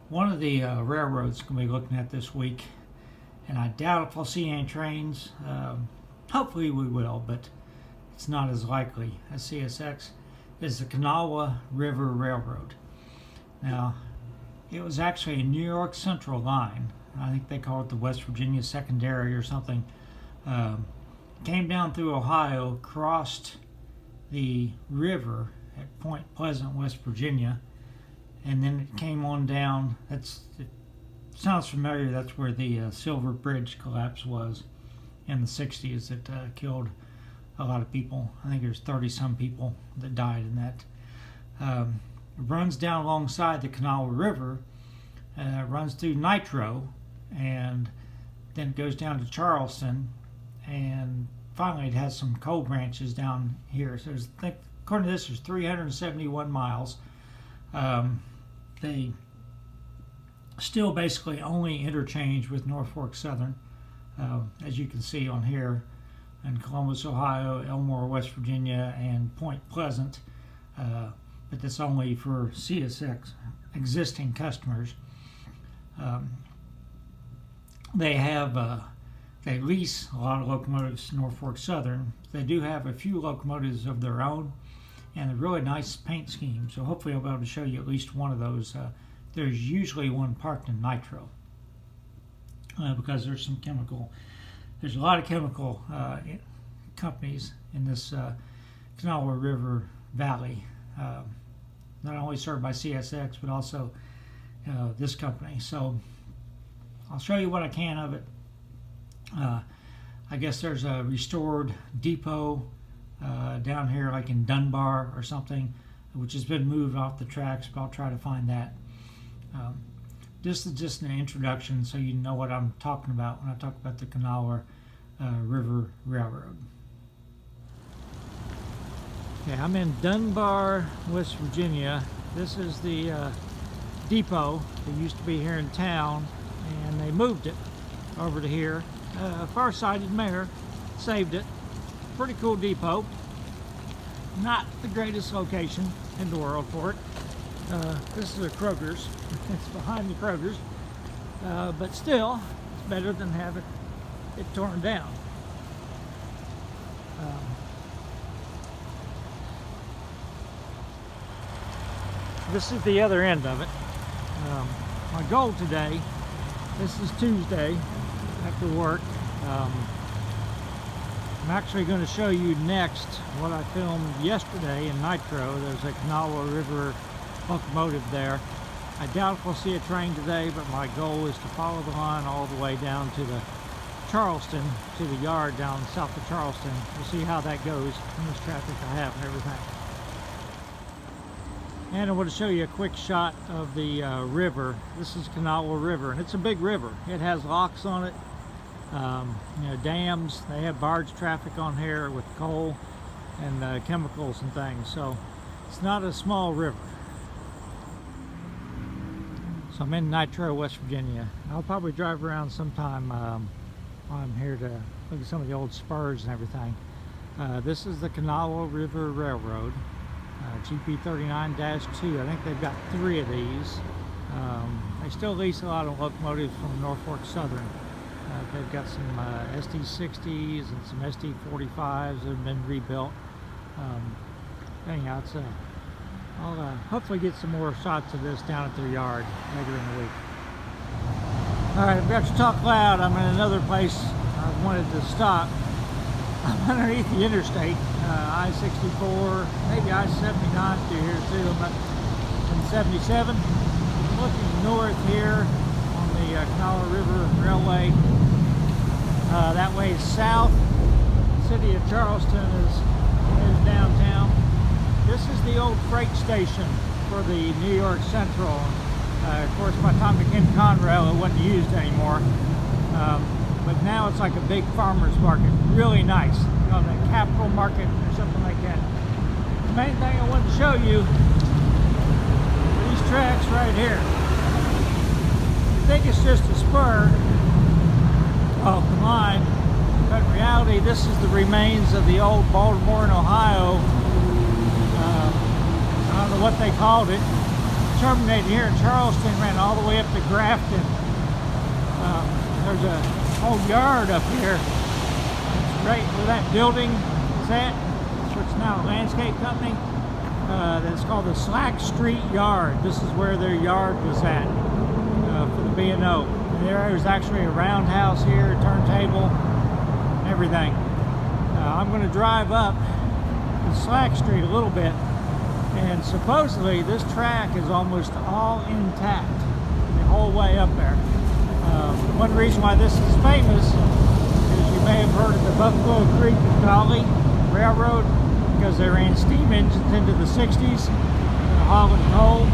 One of the railroads I'm going to be looking at this week, and I doubt if I'll see any trains. Hopefully we will, but it's not as likely as CSX, is the Kanawha River Railroad. Now, it was actually a New York Central line. I think they call it the West Virginia Secondary or something. Came down through Ohio, crossed the river at Point Pleasant, West Virginia, and then it came on down. It sounds familiar. That's where the Silver Bridge collapse was in the 60s. That killed a lot of people. I think there's 30-some people that died in that. It runs down alongside the Kanawha River, runs through Nitro, and then it goes down to Charleston, and finally it has some coal branches down here. So according to this, there's 371 miles. They still basically only interchange with Norfolk Southern, as you can see on here, in Columbus, Ohio, Elmore, West Virginia, and Point Pleasant. But that's only for CSX existing customers. They lease a lot of locomotives to Norfolk Southern. They do have a few locomotives of their own and a really nice paint scheme. So hopefully I'll be able to show you at least one of those. There's usually one parked in Nitro because there's a lot of chemical companies in this Kanawha River Valley, not only served by CSX but also this company. So I'll show you what I can of it. I guess there's a restored depot down here, like in Dunbar or something, which has been moved off the tracks, but I'll try to find that. This is just an introduction so you know what I'm talking about when I talk about the Kanawha River Railroad. Okay, I'm in Dunbar, West Virginia. This is the depot that used to be here in town, and they moved it over to here. Far-sighted mayor saved it. Pretty cool depot. Not the greatest location in the world for it. This is a Kroger's. It's behind the Kroger's. But still, it's better than having it torn down. This is the other end of it. My goal today, this is Tuesday after work. I'm actually going to show you next what I filmed yesterday in Nitro. There's a Kanawha River locomotive there. I doubt if we'll see a train today, but my goal is to follow the line all the way down to the Charleston, to the yard down south of Charleston. We'll see how that goes, how much traffic I have and everything. And I want to show you a quick shot of the river. This is Kanawha River, and it's a big river. It has locks on it, dams. They have barge traffic on here with coal and chemicals and things. So it's not a small river. So I'm in Nitro, West Virginia. I'll probably drive around sometime while I'm here to look at some of the old spurs and everything. This is the Kanawha River Railroad. GP39-2. I think they've got 3 of these. They still lease a lot of locomotives from Norfolk Southern. They've got some SD60s and some SD45s that have been rebuilt. Anyhow, I'll hopefully get some more shots of this down at their yard later in the week. Alright, I've got to talk loud. I'm in another place I wanted to stop. I'm underneath the interstate, I-64, maybe I-79 through here too. I'm in 77. Looking north here on the Kanawha River Railway. That way is south. The city of Charleston is downtown. This is the old freight station for the New York Central. Of course, by the time it became Conrail, it wasn't used anymore. But now it's like a big farmer's market. Really nice. You know, the Capital Market or something like that. The main thing I wanted to show you, these tracks right here. You think it's just a spur off the line, but in reality this is the remains of the old Baltimore and Ohio, I don't know what they called it, terminated here in Charleston, ran all the way up to Grafton. There's a whole yard up here. It's right where that building is at. So it's now a landscape company. That's called the Slack Street Yard. This is where their yard was at for the B&O. There was actually a roundhouse here, a turntable, everything. I'm going to drive up the Slack Street a little bit, and supposedly this track is almost all intact the whole way up there. One reason why this is famous is you may have heard of the Buffalo Creek and Valley Railroad, because they ran steam engines into the 60s, hauling coal.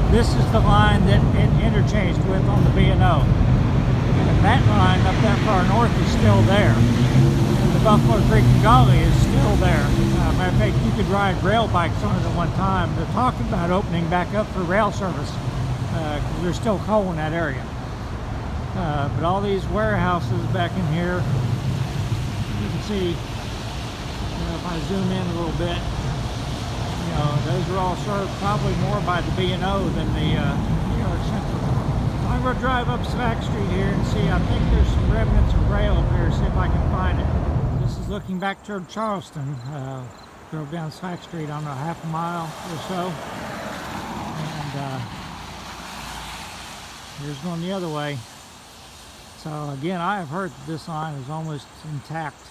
This is the line that it interchanged with on the B&O. And that line up that far north is still there. And the Buffalo Creek and Gully is still there. Matter of fact, you could ride rail bikes on it at one time. They're talking about opening back up for rail service because there's still coal in that area. But all these warehouses back in here, you can see, if I zoom in a little bit, those are all served probably more by the B&O than the New York Central. I'm going to drive up Slack Street here and see. I think there's some remnants of rail up here, see if I can find it. This is looking back toward Charleston. Drove down Slack Street, I don't know, half a mile or so. And here's going the other way. So again, I have heard that this line is almost intact.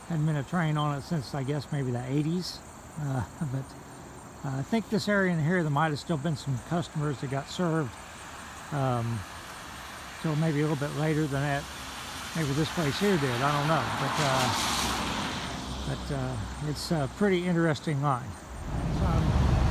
Hadn't been a train on it since, I guess, maybe the 80s. But I think this area in here, there might have still been some customers that got served. So maybe a little bit later than that. Maybe this place here did, I don't know. But it's a pretty interesting line. So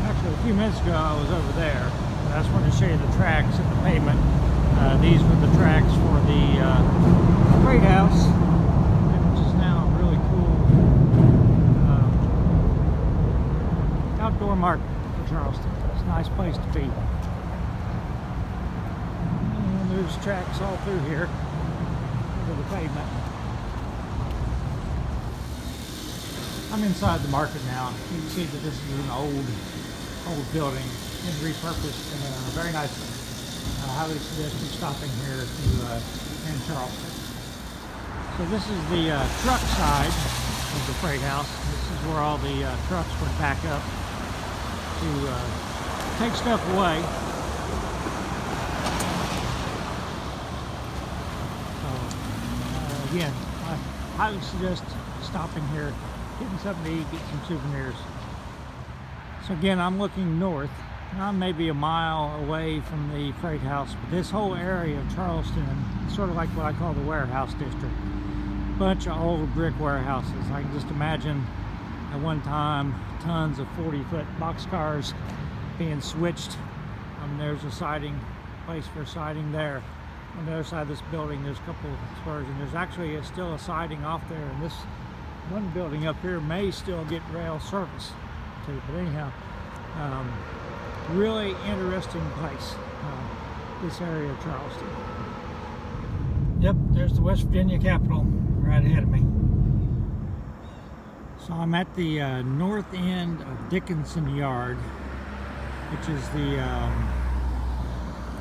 actually, a few minutes ago, I was over there. I just wanted to show you the tracks and the pavement. These were the tracks for the freight house, which is now really cool outdoor market for Charleston. It's a nice place to be. And there's tracks all through here for the pavement. I'm inside the market now. You can see that this is an old building and repurposed very nicely. I highly suggest you stopping here in Charleston. So this is the truck side of the freight house. This is where all the trucks would back up to take stuff away. So again, I highly suggest stopping here, getting something to eat, get some souvenirs. So again, I'm looking north. I'm maybe a mile away from the freight house, but this whole area of Charleston is sort of like what I call the warehouse district. Bunch of old brick warehouses. I can just imagine at one time tons of 40-foot boxcars being switched. There's a siding, place for siding there. On the other side of this building, there's a couple of spurs, and there's actually still a siding off there. And this one building up here may still get rail service too. But anyhow, really interesting place, this area of Charleston. Yep, there's the West Virginia Capitol right ahead of me. So I'm at the north end of Dickinson Yard, which is the,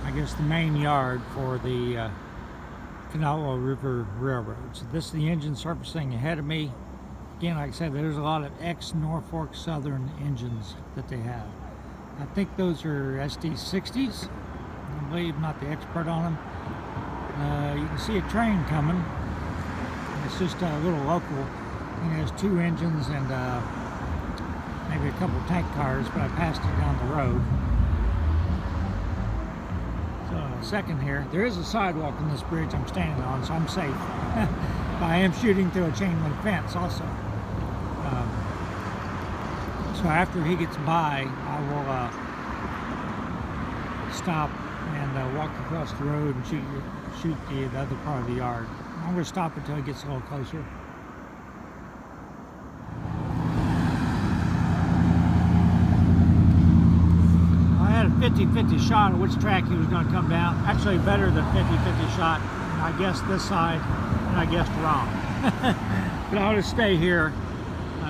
I guess, the main yard for the Kanawha River Railroad. So this is the engine surfacing ahead of me. Again, like I said, there's a lot of ex-Norfolk Southern engines that they have. I think those are SD60s. I believe, not the expert on them. You can see a train coming. It's just a little local. It has two engines and maybe a couple of tank cars, but I passed it down the road. So, second here. There is a sidewalk on this bridge I'm standing on, so I'm safe. But I am shooting through a chain link fence also. So after he gets by, I will stop and walk across the road and shoot the other part of the yard. I'm going to stop until he gets a little closer. I had a 50-50 shot of which track he was going to come down. Actually, better than 50-50 shot. And I guessed this side, and I guessed wrong. But I'll just stay here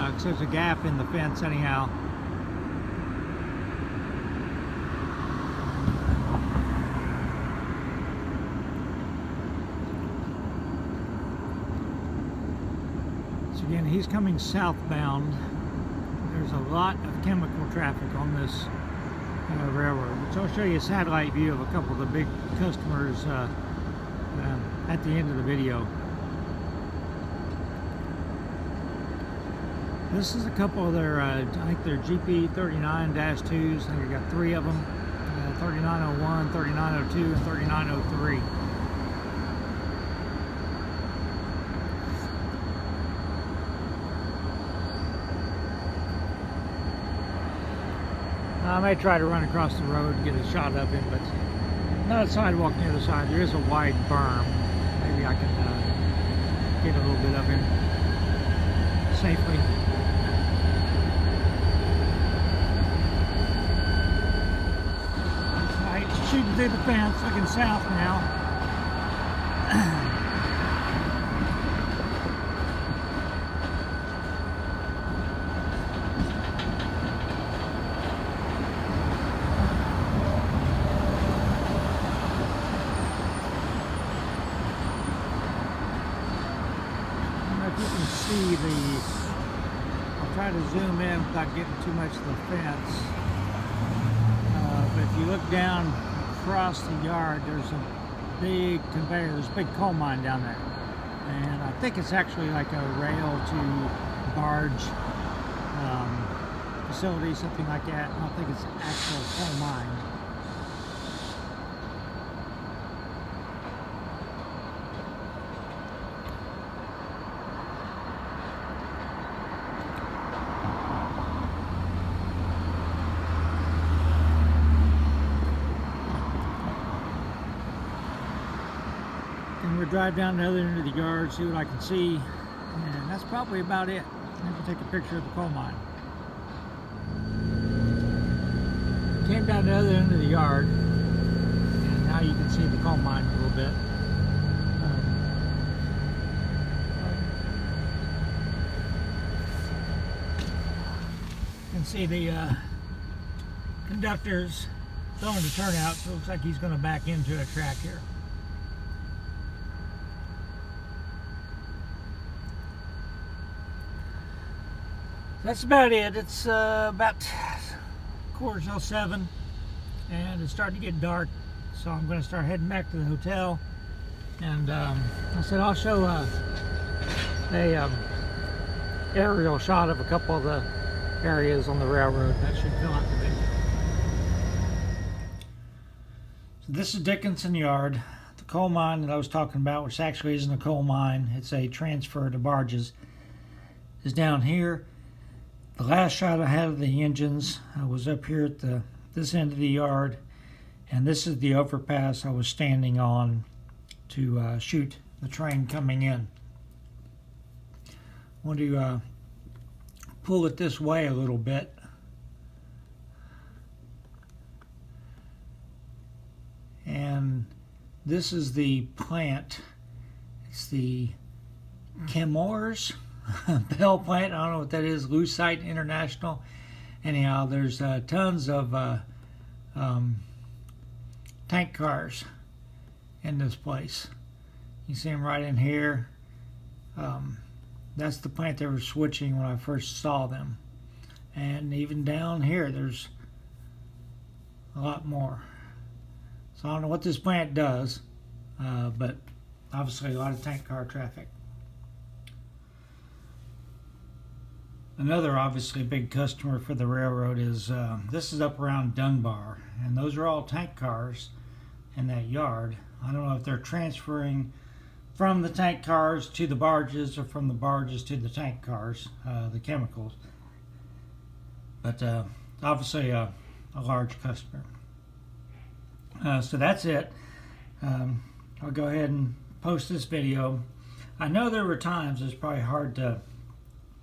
because there's a gap in the fence anyhow. So again, he's coming southbound. There's a lot of chemical traffic on this railroad. So I'll show you a satellite view of a couple of the big customers at the end of the video. This is a couple of their, I think they're GP39-2s. I think I got 3 of them. 3901, 3902, and 3903. I may try to run across the road and get a shot of him, but not a sidewalk near the side. There is a wide berm. Maybe I can get a little bit of him safely. Right, shooting through the fence, looking south now. I'll try to zoom in without getting too much of the fence. But if you look down across the yard, there's a big conveyor, there's a big coal mine down there. And I think it's actually like a rail to barge facility, something like that. I don't think it's an actual coal mine. And we'll drive down the other end of the yard, see what I can see, and that's probably about it. Maybe take a picture of the coal mine. Came down the other end of the yard, and now you can see the coal mine a little bit. You can see the conductor's throwing the turnout, so it looks like he's going to back into a track here. That's about it. It's about 6:45, and it's starting to get dark, so I'm going to start heading back to the hotel. And I said I'll show a aerial shot of a couple of the areas on the railroad. That should fill out the video. So this is Dickinson Yard, the coal mine that I was talking about, which actually isn't a coal mine. It's a transfer to barges. Is down here. The last shot I had of the engines was up here at this end of the yard, and this is the overpass I was standing on to shoot the train coming in. I want to pull it this way a little bit. And this is the plant. It's the Kanawha Bell plant. I don't know what that is. Lucite International. Anyhow, there's tons of tank cars in this place. You see them right in here. That's the plant they were switching when I first saw them. And even down here, there's a lot more. So I don't know what this plant does, but obviously a lot of tank car traffic. Another obviously big customer for the railroad is, this is up around Dunbar, and those are all tank cars in that yard. I don't know if they're transferring from the tank cars to the barges or from the barges to the tank cars, the chemicals. But obviously a large customer. So that's it. I'll go ahead and post this video. I know there were times it's probably hard to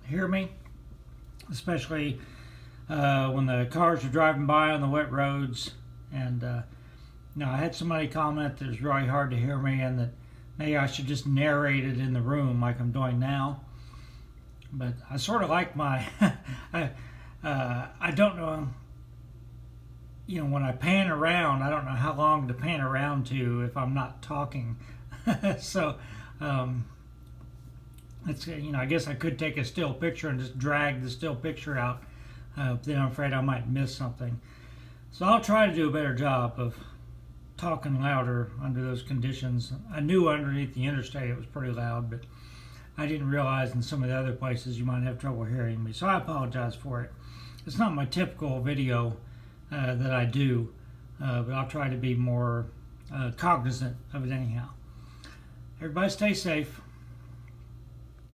hear me, especially when the cars are driving by on the wet roads. And I had somebody comment that it was really hard to hear me, and that maybe I should just narrate it in the room like I'm doing now. But I sort of like my I don't know, when I pan around, I don't know how long to pan around to if I'm not talking. So It's, I guess I could take a still picture and just drag the still picture out. Then I'm afraid I might miss something. So I'll try to do a better job of talking louder under those conditions. I knew underneath the interstate it was pretty loud, but I didn't realize in some of the other places you might have trouble hearing me. So I apologize for it. It's not my typical video that I do, but I'll try to be more cognizant of it anyhow. Everybody stay safe.